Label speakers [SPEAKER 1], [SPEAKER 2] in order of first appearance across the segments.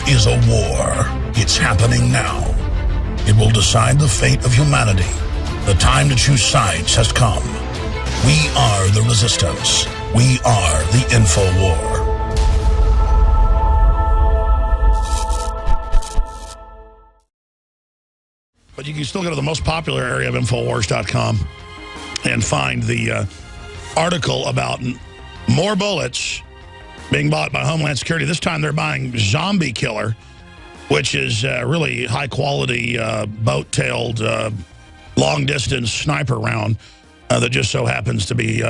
[SPEAKER 1] is a war. It's happening now. It will decide the fate of humanity. The time to choose sides has come. We are the resistance. We are the InfoWar. But you can still go to the most popular area of Infowars.com and find the article about more bullets being bought by Homeland Security. This time they're buying Zombie Killer, which is really high-quality, boat-tailed, long-distance sniper round that just so happens to be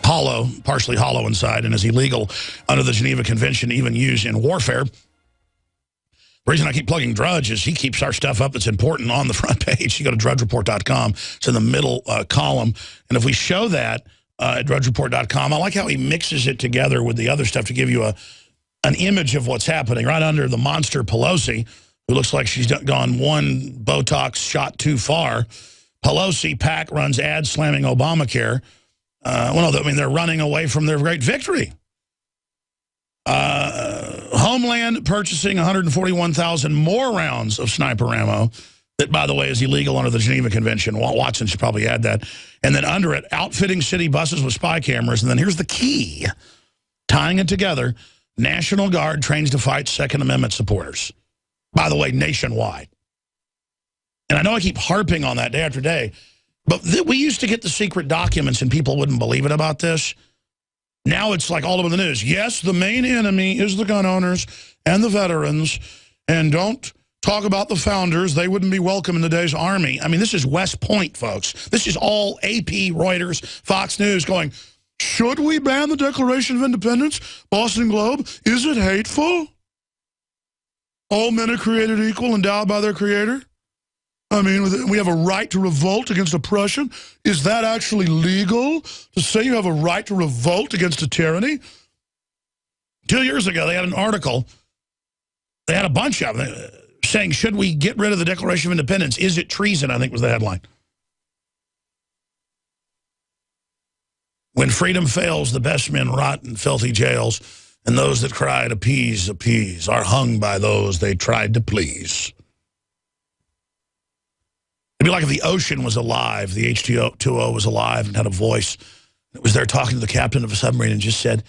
[SPEAKER 1] hollow, partially hollow inside, and is illegal under the Geneva Convention to even use in warfare. The reason I keep plugging Drudge is he keeps our stuff up that's important on the front page. You go to drudgereport.com. It's in the middle column. And if we show that at drudgereport.com, I like how he mixes it together with the other stuff to give you an image of what's happening. Right under the monster Pelosi, who looks like she's gone one Botox shot too far. Pelosi PAC runs ads slamming Obamacare. Well, no, I mean, they're running away from their great victory. Homeland purchasing 141,000 more rounds of sniper ammo that, by the way, is illegal under the Geneva Convention. Watson should probably add that. And then under it, outfitting city buses with spy cameras. And then here's the key, tying it together, National Guard trains to fight Second Amendment supporters. By the way, nationwide. And I know I keep harping on that day after day, but we used to get the secret documents and people wouldn't believe it about this. Now it's like all over the news. Yes, the main enemy is the gun owners and the veterans. And don't talk about the founders. They wouldn't be welcome in today's army. I mean, this is West Point, folks. This is all AP, Reuters, Fox News going, should we ban the Declaration of Independence? Boston Globe, is it hateful? All men are created equal, endowed by their creator? I mean, we have a right to revolt against oppression. Is that actually legal to say you have a right to revolt against a tyranny? 2 years ago, they had an article. They had a bunch of them saying, should we get rid of the Declaration of Independence? Is it treason? I think was the headline. When freedom fails, the best men rot in filthy jails, and those that cried, appease, appease, are hung by those they tried to please. It'd be like if the ocean was alive, the H2O was alive and had a voice. It was there talking to the captain of a submarine and just said,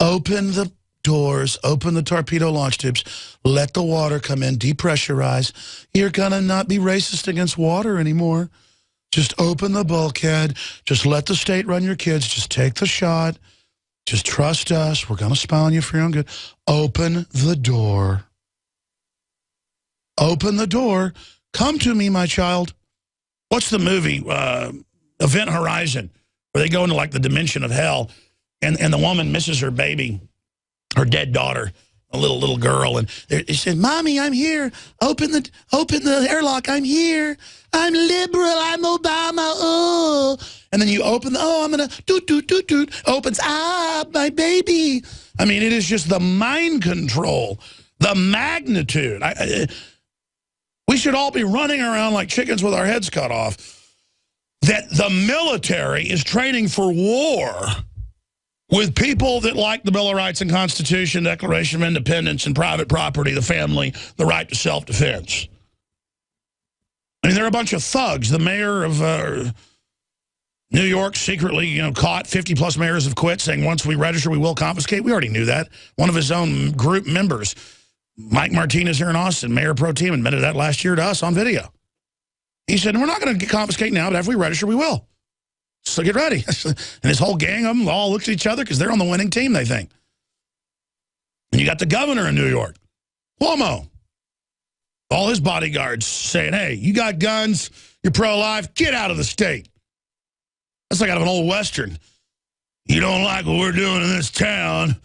[SPEAKER 1] open the doors, open the torpedo launch tubes, let the water come in, depressurize. You're going to not be racist against water anymore. Just open the bulkhead. Just let the state run your kids. Just take the shot. Just trust us. We're going to spy on you for your own good. Open the door. Open the door. Come to me, my child. What's the movie, Event Horizon, where they go into like the dimension of hell, and the woman misses her baby, her dead daughter, a little girl, and they said, "Mommy, I'm here. Open the airlock. I'm here. I'm liberal. I'm Obama. Oh." And then you open the, I'm gonna doot. Opens, my baby. I mean, it is just the mind control, the magnitude. We should all be running around like chickens with our heads cut off. That the military is training for war with people that like the Bill of Rights and Constitution, Declaration of Independence, and private property, the family, the right to self-defense. I mean, they're a bunch of thugs. The mayor of New York secretly, caught 50-plus mayors have quit, saying once we register, we will confiscate. We already knew that. One of his own group members, Mike Martinez here in Austin, Mayor Pro Tem, admitted that last year to us on video. He said, we're not going to confiscate now, but after we register, we will. So get ready. And his whole gang of them all looked at each other because they're on the winning team, they think. And you got the governor in New York, Cuomo. All his bodyguards saying, hey, you got guns, you're pro-life, get out of the state. That's like out of an old Western. You don't like what we're doing in this town,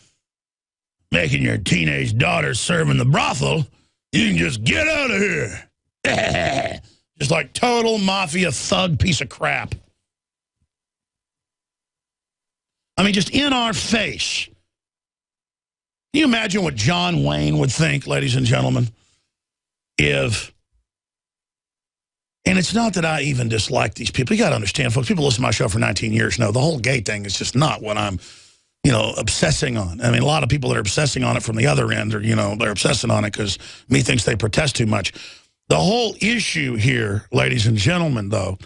[SPEAKER 1] making your teenage daughter serve in the brothel, you can just get out of here. Just like total mafia thug piece of crap. I mean, just in our face. Can you imagine what John Wayne would think, ladies and gentlemen, if, and it's not that I even dislike these people. You got to understand, folks, people listen to my show for 19 years. No, the whole gay thing is just not what I'm obsessing on. I mean, a lot of people that are obsessing on it from the other end are, they're obsessing on it because methinks they protest too much. The whole issue here, ladies and gentlemen, though,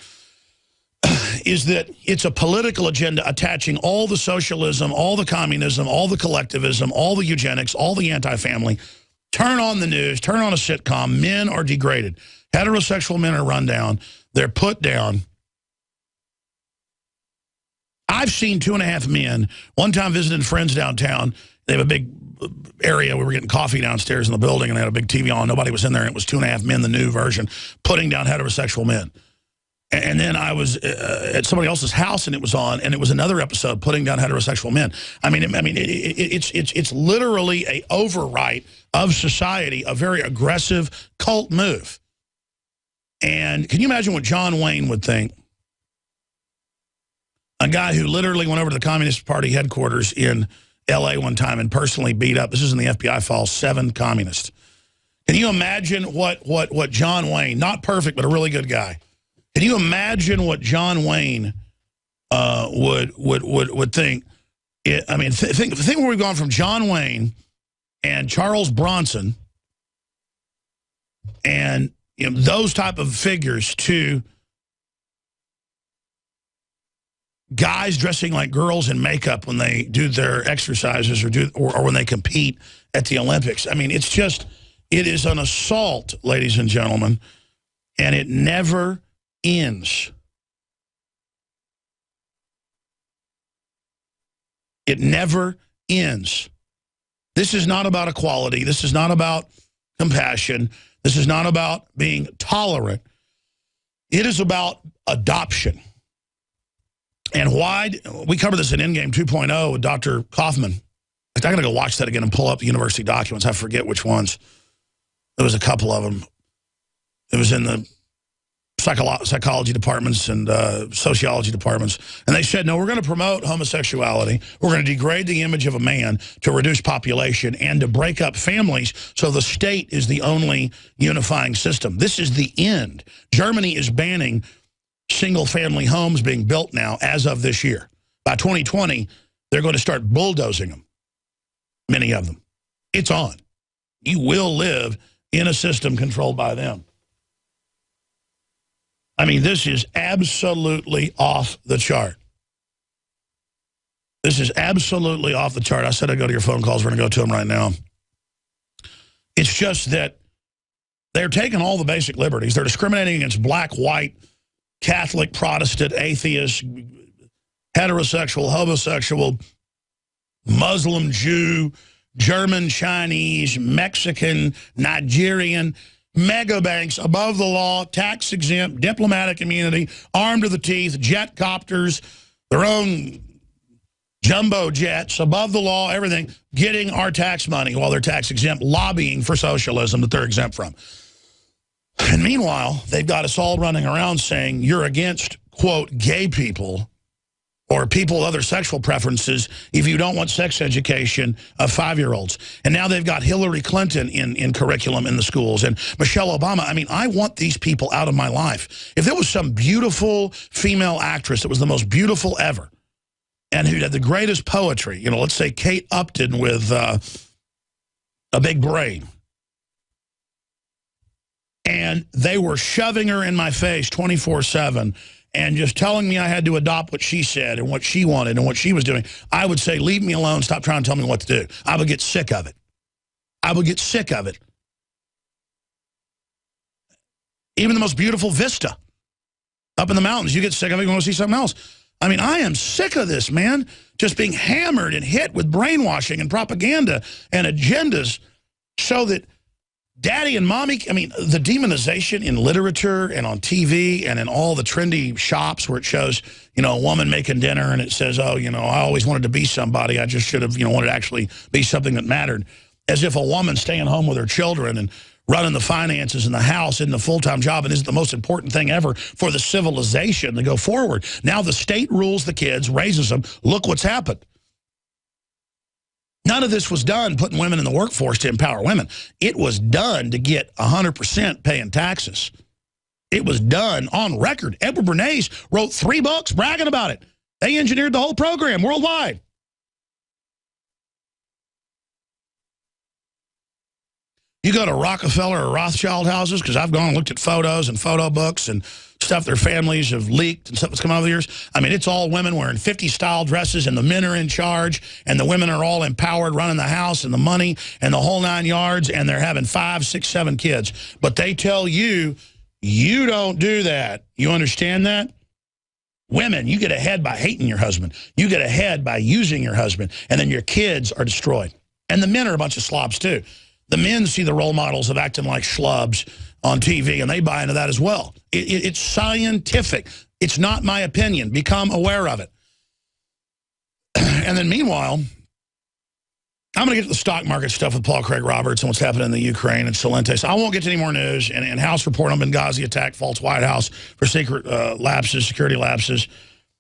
[SPEAKER 1] is that it's a political agenda attaching all the socialism, all the communism, all the collectivism, all the eugenics, all the anti-family. Turn on the news, turn on a sitcom, men are degraded. Heterosexual men are run down. They're put down. I've seen 2.5 men, one time visiting friends downtown. They have a big area. We were getting coffee downstairs in the building, and they had a big TV on. Nobody was in there, and it was 2.5 men, the new version, putting down heterosexual men. And then I was at somebody else's house, and it was on, and it was another episode, putting down heterosexual men. It's literally a overwrite of society, a very aggressive cult move. And can you imagine what John Wayne would think? A guy who literally went over to the Communist Party headquarters in L.A. one time and personally beat up, this is in the FBI files, 7 communists. Can you imagine what John Wayne, not perfect, but a really good guy, can you imagine what John Wayne would think? Think where we've gone from John Wayne and Charles Bronson and those type of figures to guys dressing like girls in makeup when they do their exercises or when they compete at the Olympics. I mean, it is an assault, ladies and gentlemen, and it never ends. It never ends. This is not about equality. This is not about compassion. This is not about being tolerant. It is about adoption. And why, we covered this in Endgame 2.0 with Dr. Kaufman. I got to go watch that again and pull up the university documents. I forget which ones. There was a couple of them. It was in the psychology departments and sociology departments. And they said, no, we're going to promote homosexuality. We're going to degrade the image of a man to reduce population and to break up families so the state is the only unifying system. This is the end. Germany is banning single-family homes being built now as of this year. By 2020, they're going to start bulldozing them, many of them. It's on. You will live in a system controlled by them. I mean, this is absolutely off the chart. This is absolutely off the chart. I said I'd go to your phone calls. We're going to go to them right now. It's just that they're taking all the basic liberties. They're discriminating against black, white, Catholic, Protestant, atheist, heterosexual, homosexual, Muslim, Jew, German, Chinese, Mexican, Nigerian, mega banks, above the law, tax exempt, diplomatic immunity, armed to the teeth, jet copters, their own jumbo jets, above the law, everything, getting our tax money while they're tax exempt, lobbying for socialism that they're exempt from. And meanwhile, they've got us all running around saying you're against, quote, gay people or people with other sexual preferences if you don't want sex education of 5-year-olds. And now they've got Hillary Clinton in curriculum in the schools and Michelle Obama. I mean, I want these people out of my life. If there was some beautiful female actress that was the most beautiful ever and who had the greatest poetry, let's say Kate Upton with a big brain, and they were shoving her in my face 24/7 and just telling me I had to adopt what she said and what she wanted and what she was doing, I would say, leave me alone, stop trying to tell me what to do. I would get sick of it. I would get sick of it. Even the most beautiful vista up in the mountains, you get sick of it, you want to see something else. I mean, I am sick of this, man, just being hammered and hit with brainwashing and propaganda and agendas so that daddy and mommy, I mean, the demonization in literature and on TV and in all the trendy shops where it shows, a woman making dinner and it says, oh, I always wanted to be somebody. I just should have, wanted to actually be something that mattered. As if a woman staying home with her children and running the finances in the house isn't a full-time job and isn't the most important thing ever for the civilization to go forward. Now the state rules the kids, raises them. Look what's happened. None of this was done putting women in the workforce to empower women. It was done to get 100% paying taxes. It was done on record. Edward Bernays wrote 3 books bragging about it. They engineered the whole program worldwide. You go to Rockefeller or Rothschild houses, because I've gone and looked at photos and photo books and stuff their families have leaked and stuff that's come out over the years. I mean, it's all women wearing 50-style dresses, and the men are in charge, and the women are all empowered, running the house and the money and the whole 9 yards, and they're having 5, 6, 7 kids. But they tell you, you don't do that. You understand that? Women, you get ahead by hating your husband. You get ahead by using your husband, and then your kids are destroyed. And the men are a bunch of slobs, too. The men see the role models of acting like schlubs on TV, and they buy into that as well. It's scientific. It's not my opinion. Become aware of it. And then meanwhile, I'm going to get to the stock market stuff with Paul Craig Roberts and what's happening in the Ukraine and Celente. So I won't get to any more news. And House report on Benghazi attack, false White House for secret lapses, security lapses.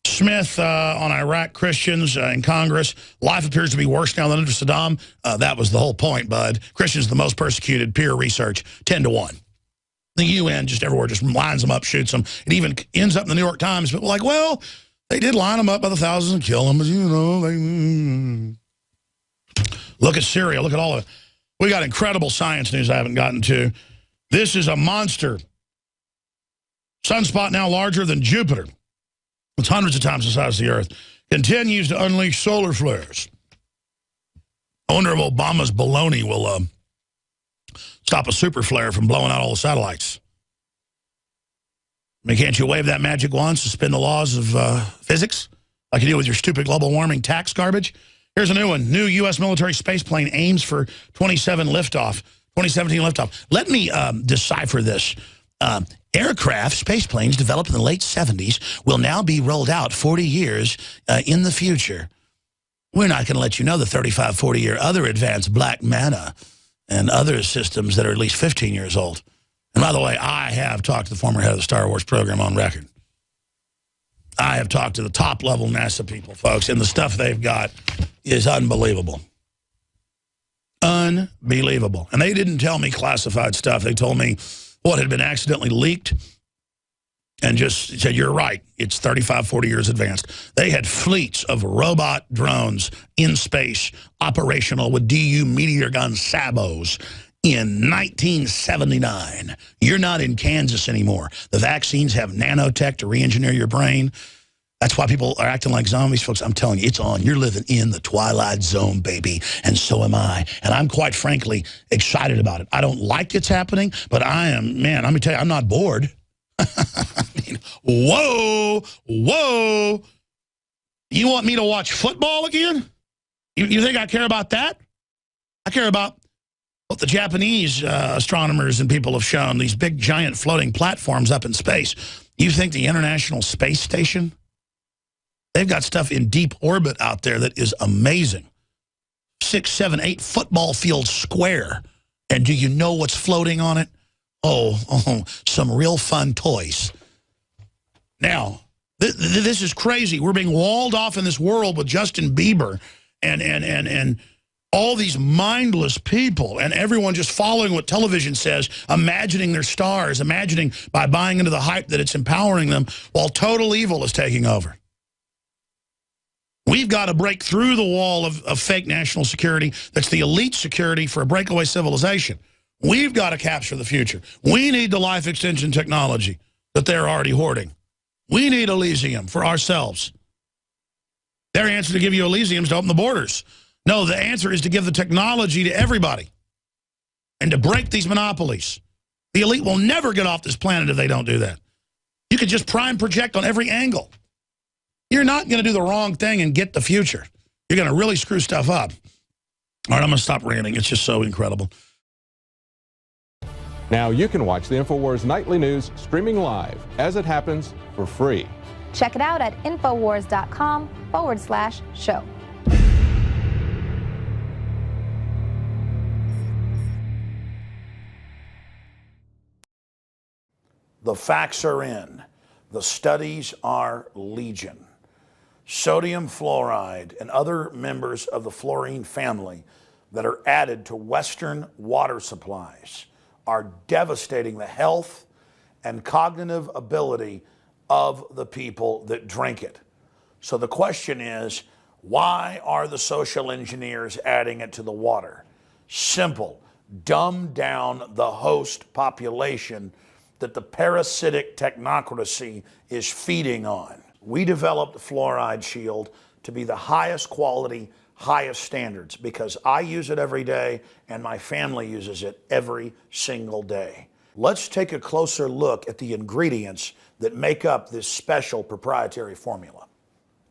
[SPEAKER 1] Smith on Iraq Christians in Congress. Life appears to be worse now than under Saddam. That was the whole point, bud. Christians the most persecuted, peer research, 10-1. The UN just everywhere just lines them up, shoots them. It even ends up in the New York Times. But like, well, they did line them up by the thousands and kill them. But, you know, look at Syria. Look at all of it. We got incredible science news I haven't gotten to. This is a monster. Sunspot now larger than Jupiter. It's hundreds of times the size of the Earth. Continues to unleash solar flares. I wonder if Obama's baloney will stop a super flare from blowing out all the satellites. I mean, can't you wave that magic wand, suspend the laws of physics, like you do with your stupid global warming tax garbage? Here's a new one. New U.S. military space plane aims for 2017 liftoff. Let me decipher this. Aircraft, space planes developed in the late 70s will now be rolled out 40 years in the future. We're not going to let you know the 35, 40-year other advanced Black Manna and other systems that are at least 15 years old. And by the way, I have talked to the former head of the Star Wars program on record. I have talked to the top-level NASA people, folks, and the stuff they've got is unbelievable. Unbelievable. And they didn't tell me classified stuff. They told me what had been accidentally leaked and just said, you're right, it's 35, 40 years advanced. They had fleets of robot drones in space operational with DU Meteor gun sabos in 1979. You're not in Kansas anymore. The vaccines have nanotech to re-engineer your brain. That's why people are acting like zombies, folks. I'm telling you, it's on. You're living in the Twilight Zone, baby, and so am I. And I'm quite frankly excited about it. I don't like it's happening, but I am, man, let me tell you, I'm not bored. I mean, whoa. You want me to watch football again? You think I care about that? I care about what the Japanese astronomers and people have shown, these big, giant floating platforms up in space. You think the International Space Station? They've got stuff in deep orbit out there that is amazing. 6, 7, 8 football field square. And do you know what's floating on it? Oh, some real fun toys. Now, this is crazy. We're being walled off in this world with Justin Bieber and all these mindless people and everyone just following what television says, imagining their stars, imagining by buying into the hype that it's empowering them while total evil is taking over. We've got to break through the wall of fake national security that's the elite security for a breakaway civilization. We've got to capture the future. We need the life extension technology that they're already hoarding. We need Elysium for ourselves. Their answer to give you Elysium is to open the borders. No, the answer is to give the technology to everybody and to break these monopolies. The elite will never get off this planet if they don't do that. You could just prime project on every angle. You're not going to do the wrong thing and get the future. You're going to really screw stuff up. All right, I'm going to stop ranting. It's just so incredible.
[SPEAKER 2] Now you can watch the InfoWars Nightly News streaming live as it happens for free.
[SPEAKER 3] Check it out at Infowars.com/show.
[SPEAKER 1] The facts are in. The studies are legion. Sodium fluoride and other members of the fluorine family that are added to Western water supplies are devastating the health and cognitive ability of the people that drink it. So the question is, why are the social engineers adding it to the water? Simple. dumb down the host population that the parasitic technocracy is feeding on. We developed Fluoride Shield to be the highest quality, highest standards, because I use it every day and my family uses it every single day. Let's take a closer look at the ingredients that make up this special proprietary formula.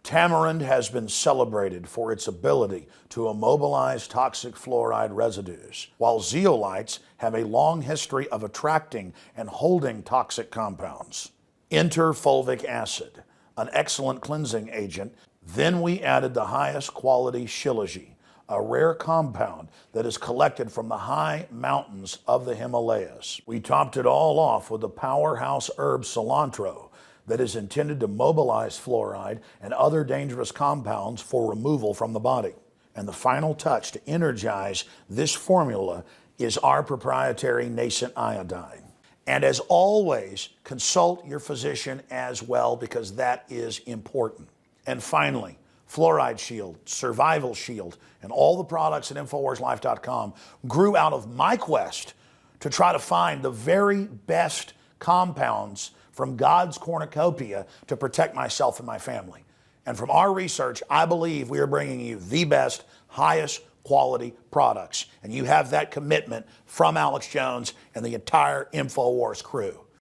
[SPEAKER 1] Tamarind has been celebrated for its ability to immobilize toxic fluoride residues, while zeolites have a long history of attracting and holding toxic compounds. Enter fulvic acid, an excellent cleansing agent. Then we added the highest quality shilajit, a rare compound that is collected from the high mountains of the Himalayas. We topped it all off with the powerhouse herb cilantro that is intended to mobilize fluoride and other dangerous compounds for removal from the body. And the final touch to energize this formula is our proprietary nascent iodine. And as always, consult your physician as well, because that is important. And finally, Fluoride Shield, Survival Shield, and all the products at InfoWarsLife.com grew out of my quest to try to find the very best compounds from God's cornucopia to protect myself and my family. And from our research, I believe we are bringing you the best, highest quality products. And you have that commitment from Alex Jones and the entire InfoWars crew.